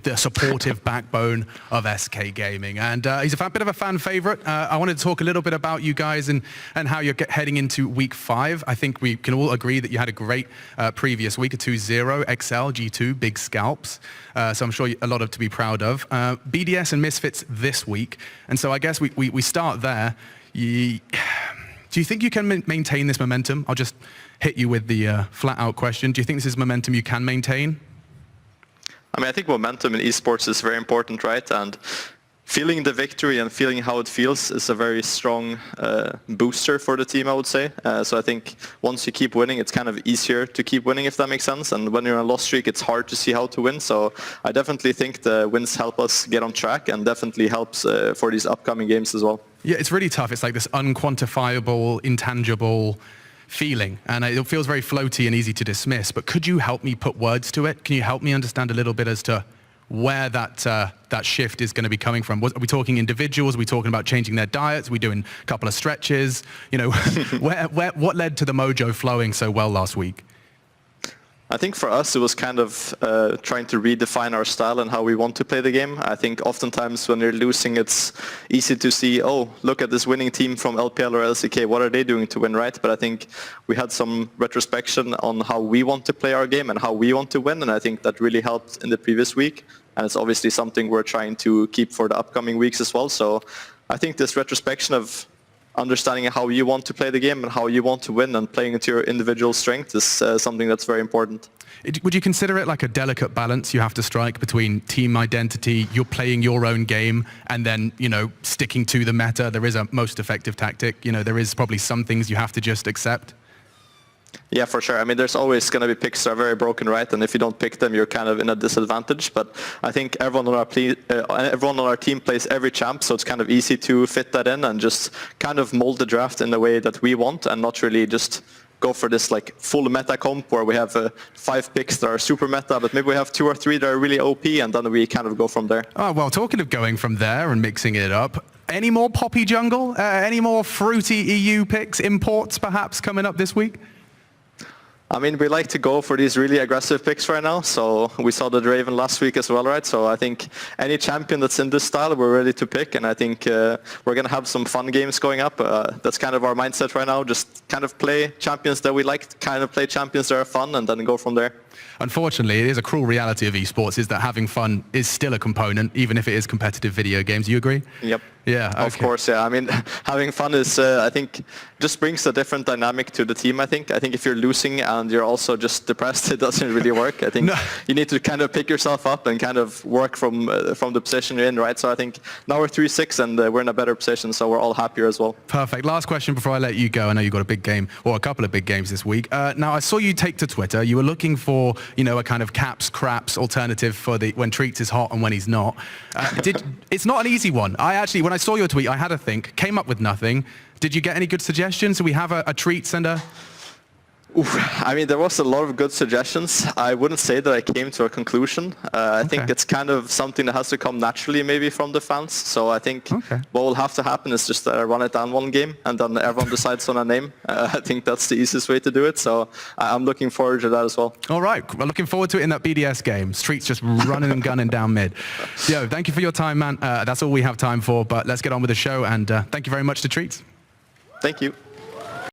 the supportive backbone of SK Gaming. And he's a bit of a fan favorite. I wanted to talk a little bit about you guys and how you're heading into week 5. I think we can all agree that you had a great previous week, a 2-0, XL, G2, big scalps. So I'm sure a lot to be proud of. BDS and Misfits this week. And so I guess we start there. Do you think you can maintain this momentum? I'll just hit you with the flat-out question. Do you think this is momentum you can maintain? I mean, I think momentum in esports is very important, right? And feeling the victory and feeling how it feels is a very strong booster for the team, I would say. So I think once you keep winning, it's kind of easier to keep winning, if that makes sense. And when you're on a loss streak, it's hard to see how to win. So I definitely think the wins help us get on track and definitely helps for these upcoming games as well. Yeah, it's really tough. It's like this unquantifiable, intangible feeling, and it feels very floaty and easy to dismiss. But could you help me put words to it? Can you help me understand a little bit as to where that shift is going to be coming from? Are we talking individuals? Are we talking about changing their diets? Are we doing a couple of stretches? You know, what led to the mojo flowing so well last week? I think for us it was kind of trying to redefine our style and how we want to play the game. I think oftentimes when you're losing, it's easy to see, oh, look at this winning team from LPL or LCK, what are they doing to win, right? But I think we had some retrospection on how we want to play our game and how we want to win, and I think that really helped in the previous week. And it's obviously something we're trying to keep for the upcoming weeks as well. So I think this retrospection of understanding how you want to play the game and how you want to win and playing to your individual strength is something that's very important. Would you consider it like a delicate balance you have to strike between team identity, you're playing your own game, and then, you know, sticking to the meta? There is a most effective tactic. You know, there is probably some things you have to just accept. Yeah, for sure. I mean, there's always going to be picks that are very broken, right? And if you don't pick them, you're kind of in a disadvantage. But I think everyone on our team plays every champ, so it's kind of easy to fit that in and just kind of mold the draft in the way that we want and not really just go for this like full meta comp where we have 5 picks that are super meta, but maybe we have 2 or 3 that are really OP, and then we kind of go from there. Oh, well, talking of going from there and mixing it up, any more Poppy jungle? Any more fruity EU picks, imports perhaps coming up this week? I mean, we like to go for these really aggressive picks right now. So we saw the Draven last week as well, right? So I think any champion that's in this style, we're ready to pick. And I think we're going to have some fun games going up. That's kind of our mindset right now. Just kind of play champions that we like, kind of play champions that are fun, and then go from there. Unfortunately, it is a cruel reality of esports, is that having fun is still a component, even if it is competitive video games. You agree? Yep. Yeah, okay. Of course, yeah. I mean, having fun is, I think, just brings a different dynamic to the team, I think. I think if you're losing and you're also just depressed, it doesn't really work. I think you need to kind of pick yourself up and kind of work from the position you're in, right? So I think now we're 3-6 and we're in a better position, so we're all happier as well. Perfect. Last question before I let you go. I know you've got a big game, or a couple of big games this week. Now, I saw you take to Twitter. You were looking for, you know, a kind of caps, craps alternative for when Treatz is hot and when he's not. It's not an easy one. When I saw your tweet, I had a think, came up with nothing. Did you get any good suggestions? Do we have a Treatz and a... Oof. I mean, there was a lot of good suggestions. I wouldn't say that I came to a conclusion. I think it's kind of something that has to come naturally maybe from the fans. So I think what will have to happen is just that I run it down one game and then everyone decides on a name. I think that's the easiest way to do it. So I'm looking forward to that as well. All right. Well, looking forward to it in that BDS game. Treatz just running and gunning down mid. Yo, thank you for your time, man. That's all we have time for, but let's get on with the show. And thank you very much to Treatz. Thank you.